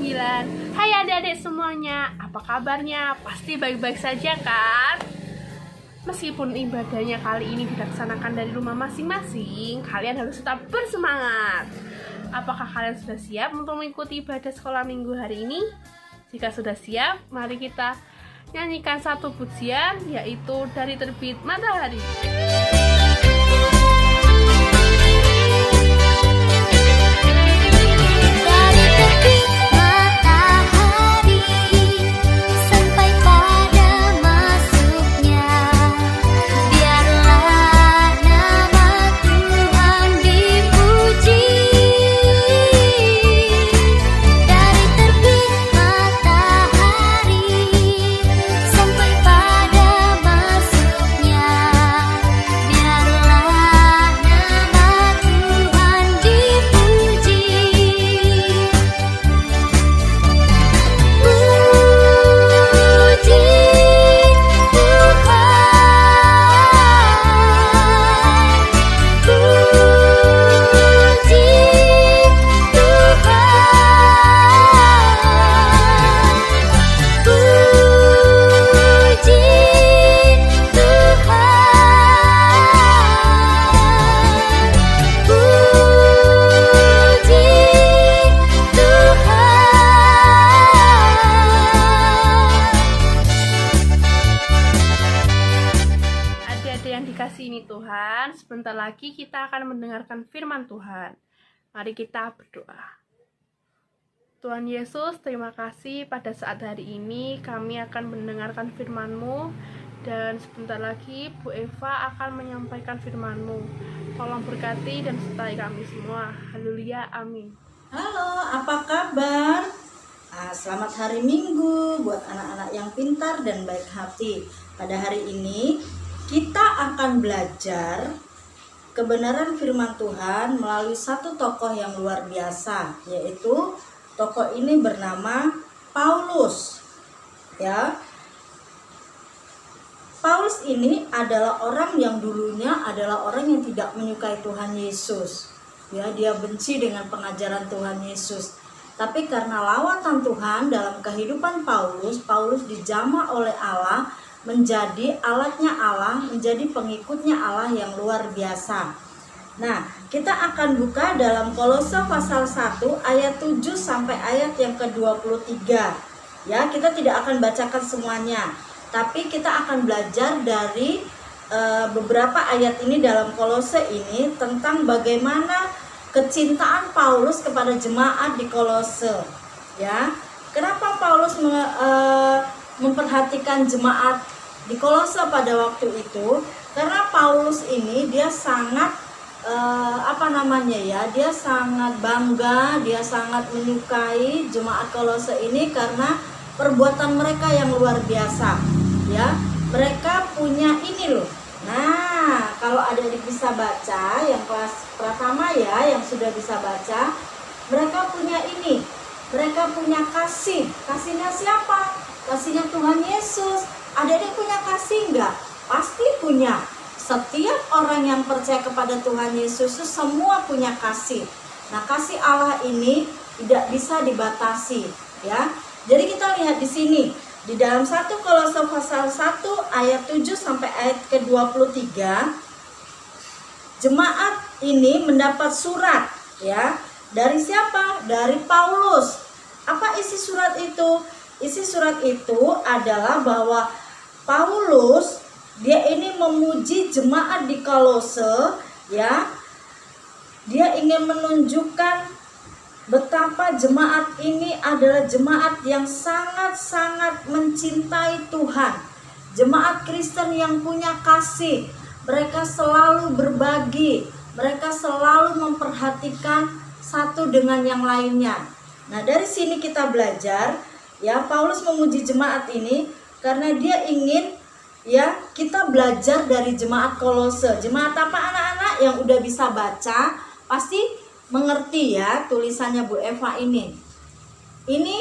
9. Hai adik-adik semuanya, apa kabarnya? Pasti baik-baik saja kan? Meskipun ibadahnya kali ini dilaksanakan dari rumah masing-masing, kalian harus tetap bersemangat. Apakah kalian sudah siap untuk mengikuti ibadah sekolah minggu hari ini? Jika sudah siap, mari kita nyanyikan satu pujian, yaitu Dari Terbit Matahari. Tuhan, sebentar lagi kita akan mendengarkan firman Tuhan. Mari kita berdoa. Tuhan Yesus, terima kasih pada saat hari ini kami akan mendengarkan firman-Mu, dan sebentar lagi Bu Eva akan menyampaikan firman-Mu. Tolong berkati dan sertai kami semua. Haleluya, amin. Halo, apa kabar? Selamat hari Minggu buat anak-anak yang pintar dan baik hati. Pada hari ini kita akan belajar kebenaran firman Tuhan melalui satu tokoh yang luar biasa, yaitu tokoh ini bernama Paulus. Ya, Paulus ini adalah orang yang dulunya adalah orang yang tidak menyukai Tuhan Yesus. Ya, dia benci dengan pengajaran Tuhan Yesus. Tapi karena lawatan Tuhan dalam kehidupan Paulus, Paulus dijamah oleh Allah menjadi alatnya Allah, menjadi pengikutnya Allah yang luar biasa. Nah, kita akan buka dalam Kolose pasal 1 ayat 7 sampai ayat yang ke-23. Ya, kita tidak akan bacakan semuanya, tapi kita akan belajar dari beberapa ayat ini dalam Kolose ini tentang bagaimana kecintaan Paulus kepada jemaat di Kolose. Ya, kenapa Paulus memperhatikan jemaat di Kolose pada waktu itu? Karena Paulus ini dia sangat dia sangat bangga, dia sangat menyukai jemaat Kolose ini karena perbuatan mereka yang luar biasa. Ya, mereka punya ini loh. Nah, kalau adik-adik bisa baca yang kelas pertama ya, yang sudah bisa baca, mereka punya ini. Mereka punya kasih. Kasihnya siapa? Kasihnya Tuhan Yesus. Adik-adik punya kasih enggak? Pasti punya. Setiap orang yang percaya kepada Tuhan Yesus semua punya kasih. Nah, kasih Allah ini tidak bisa dibatasi, ya. Jadi kita lihat di sini di dalam 1 Kolose pasal 1 ayat 7 sampai ayat ke-23, jemaat ini mendapat surat, ya. Dari siapa? Dari Paulus. Apa isi surat itu? Isi surat itu adalah bahwa Paulus dia ini memuji jemaat di Kolose, ya. Dia ingin menunjukkan betapa jemaat ini adalah jemaat yang sangat-sangat mencintai Tuhan. Jemaat Kristen yang punya kasih. Mereka selalu berbagi, mereka selalu memperhatikan satu dengan yang lainnya. Nah, dari sini kita belajar, ya, Paulus memuji jemaat ini karena dia ingin, ya, kita belajar dari jemaat Kolose. Jemaat apa anak-anak? Yang udah bisa baca pasti mengerti ya tulisannya Bu Eva ini. Ini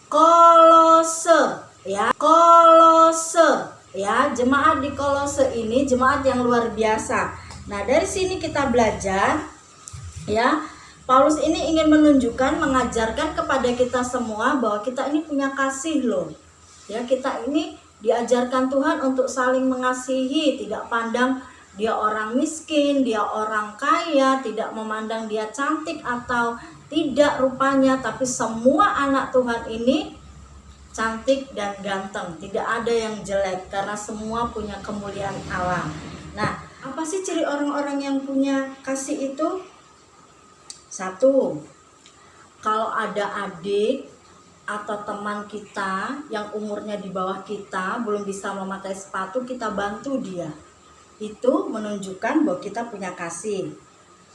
Kolose, ya. Kolose, ya. Jemaat di Kolose ini jemaat yang luar biasa. Nah, dari sini kita belajar, ya, Paulus ini ingin menunjukkan, mengajarkan kepada kita semua bahwa kita ini punya kasih loh. Ya, kita ini diajarkan Tuhan untuk saling mengasihi, tidak pandang dia orang miskin, dia orang kaya, tidak memandang dia cantik atau tidak rupanya, tapi semua anak Tuhan ini cantik dan ganteng, tidak ada yang jelek karena semua punya kemuliaan Allah. Nah, apa sih ciri orang-orang yang punya kasih itu? Satu, kalau ada adik atau teman kita yang umurnya di bawah kita belum bisa memakai sepatu, kita bantu dia. Itu menunjukkan bahwa kita punya kasih.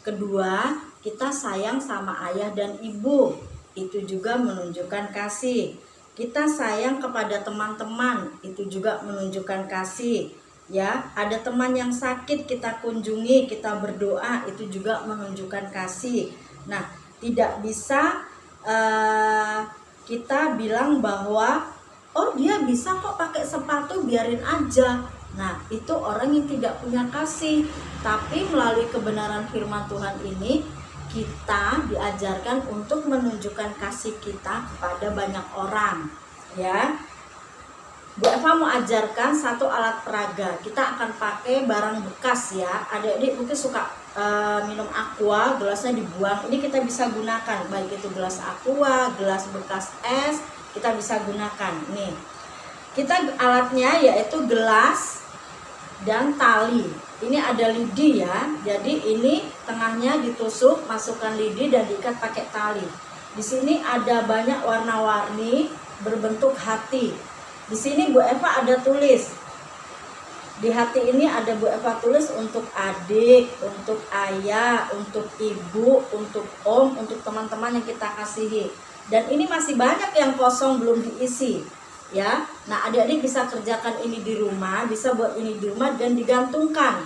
Kedua, kita sayang sama ayah dan ibu. Itu juga menunjukkan kasih. Kita sayang kepada teman-teman, itu juga menunjukkan kasih. Ya, ada teman yang sakit kita kunjungi, kita berdoa, itu juga menunjukkan kasih. Nah, tidak bisa kita bilang bahwa oh dia bisa kok pakai sepatu, biarin aja. Nah, itu orang yang tidak punya kasih. Tapi melalui kebenaran firman Tuhan ini, kita diajarkan untuk menunjukkan kasih kita kepada banyak orang. Ya, Bu Eva mau ajarkan satu alat peraga. Kita akan pakai barang bekas ya. Adik-adik mungkin suka minum aqua, gelasnya dibuang. Ini kita bisa gunakan, baik itu gelas aqua, gelas bekas es, kita bisa gunakan. Nih, kita alatnya yaitu gelas dan tali. Ini ada lidi ya. Jadi ini tengahnya ditusuk, masukkan lidi dan diikat pakai tali. Di sini ada banyak warna-warni berbentuk hati. Di sini Bu Eva ada tulis. Di hati ini ada Bu Eva tulis untuk adik, untuk ayah, untuk ibu, untuk om, untuk teman-teman yang kita kasihi. Dan ini masih banyak yang kosong belum diisi. Ya, nah adik-adik bisa kerjakan ini di rumah, bisa buat ini di rumah dan digantungkan.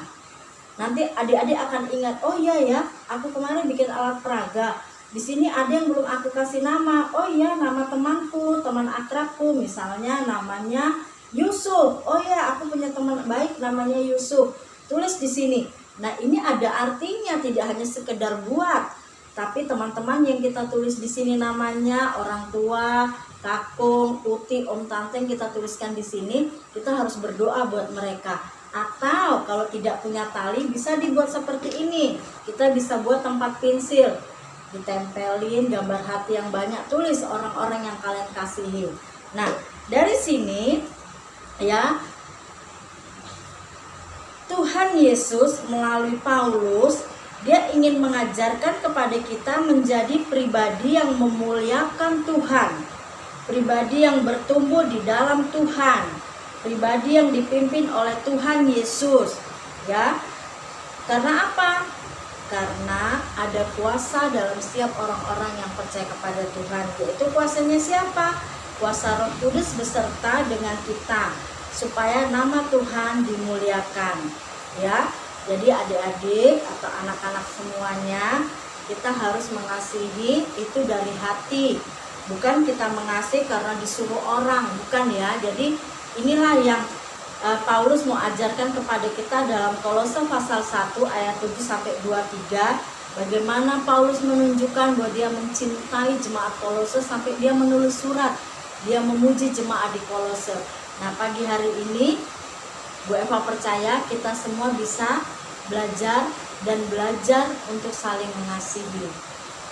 Nanti adik-adik akan ingat, oh iya ya, aku kemarin bikin alat peraga. Di sini ada yang belum aku kasih nama. Oh iya, nama temanku, teman akrabku, misalnya namanya Yusuf. Oh ya, aku punya teman baik namanya Yusuf. Tulis di sini. Nah, ini ada artinya, tidak hanya sekedar buat, tapi teman-teman yang kita tulis di sini namanya, orang tua, kakung, uti, om, tante yang kita tuliskan di sini, kita harus berdoa buat mereka. Atau kalau tidak punya tali, bisa dibuat seperti ini. Kita bisa buat tempat pensil, ditempelin gambar hati yang banyak, tulis orang-orang yang kalian kasihi. Nah, dari sini ya, Tuhan Yesus melalui Paulus, dia ingin mengajarkan kepada kita menjadi pribadi yang memuliakan Tuhan, pribadi yang bertumbuh di dalam Tuhan, pribadi yang dipimpin oleh Tuhan Yesus. Ya, karena apa? Karena ada kuasa dalam setiap orang-orang yang percaya kepada Tuhan. Yaitu kuasanya siapa? Kuasa Roh Kudus beserta dengan kita, supaya nama Tuhan dimuliakan. Ya, jadi adik-adik atau anak-anak semuanya, kita harus mengasihi itu dari hati. Bukan kita mengasihi karena disuruh orang, bukan ya. Jadi inilah yang Paulus mau ajarkan kepada kita dalam Kolose pasal 1 ayat 7 sampai 23. Bagaimana Paulus menunjukkan bahwa dia mencintai jemaat Kolose sampai dia menulis surat. Dia memuji jemaat di Kolose. Nah, pagi hari ini Bu Eva percaya kita semua bisa belajar dan belajar untuk saling mengasihi.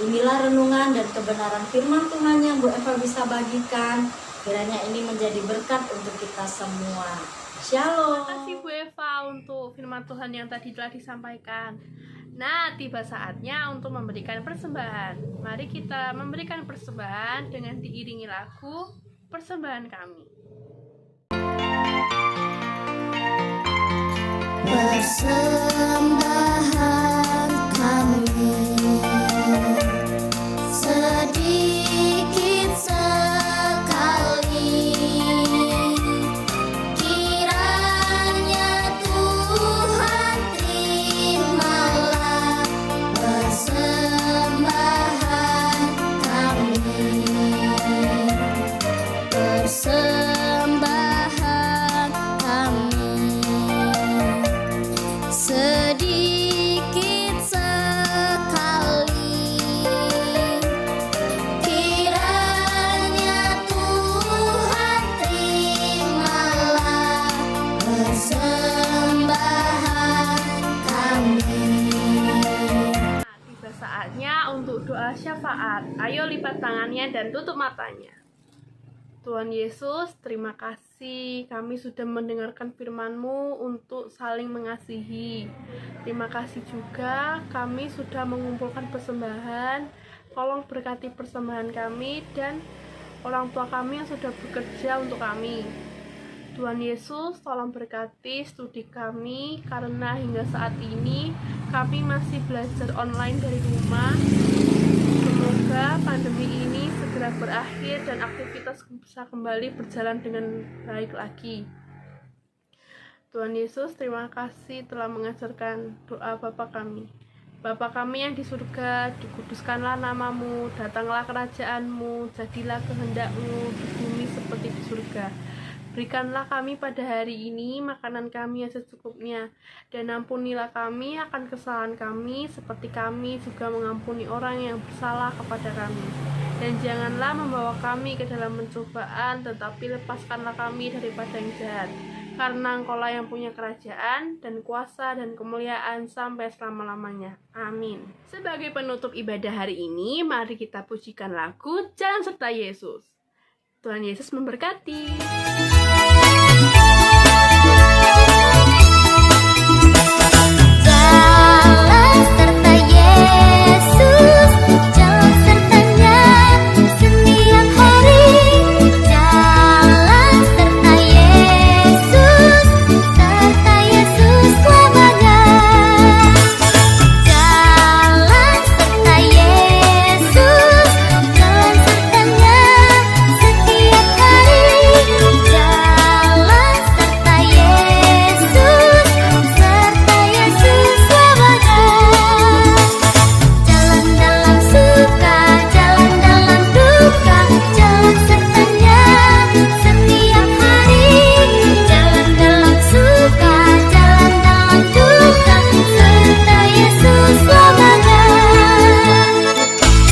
Inilah renungan dan kebenaran firman Tuhan yang Bu Eva bisa bagikan. Kiranya ini menjadi berkat untuk kita semua. Shalom. Terima kasih Bu Eva untuk firman Tuhan yang tadi telah disampaikan. Nah, tiba saatnya untuk memberikan persembahan. Mari kita memberikan persembahan dengan diiringi lagu Persembahan Kami. Persembahan kami sedikit sekali, kiranya Tuhan terimalah persembahan kami. Persembahan kami sedikit sekali, membawa syafaat. Ayo lipat tangannya dan tutup matanya. Tuhan Yesus, terima kasih kami sudah mendengarkan firman-Mu untuk saling mengasihi. Terima kasih juga kami sudah mengumpulkan persembahan. Tolong berkati persembahan kami dan orang tua kami yang sudah bekerja untuk kami. Tuhan Yesus, tolong berkati studi kami karena hingga saat ini kami masih belajar online dari rumah. Semoga pandemi ini segera berakhir dan aktivitas bisa kembali berjalan dengan baik lagi. Tuhan Yesus, terima kasih telah mengajarkan doa Bapa kami. Bapa kami yang di surga, dikuduskanlah namamu, datanglah kerajaan-Mu, jadilah kehendak-Mu di bumi seperti di surga. Berikanlah kami pada hari ini makanan kami yang secukupnya, dan ampunilah kami akan kesalahan kami, seperti kami juga mengampuni orang yang bersalah kepada kami. Dan janganlah membawa kami ke dalam pencobaan, tetapi lepaskanlah kami daripada yang jahat. Karena Engkaulah yang punya kerajaan, dan kuasa, dan kemuliaan sampai selama-lamanya. Amin. Sebagai penutup ibadah hari ini, mari kita pujikan lagu Jalan Serta Yesus. Tuhan Yesus memberkati.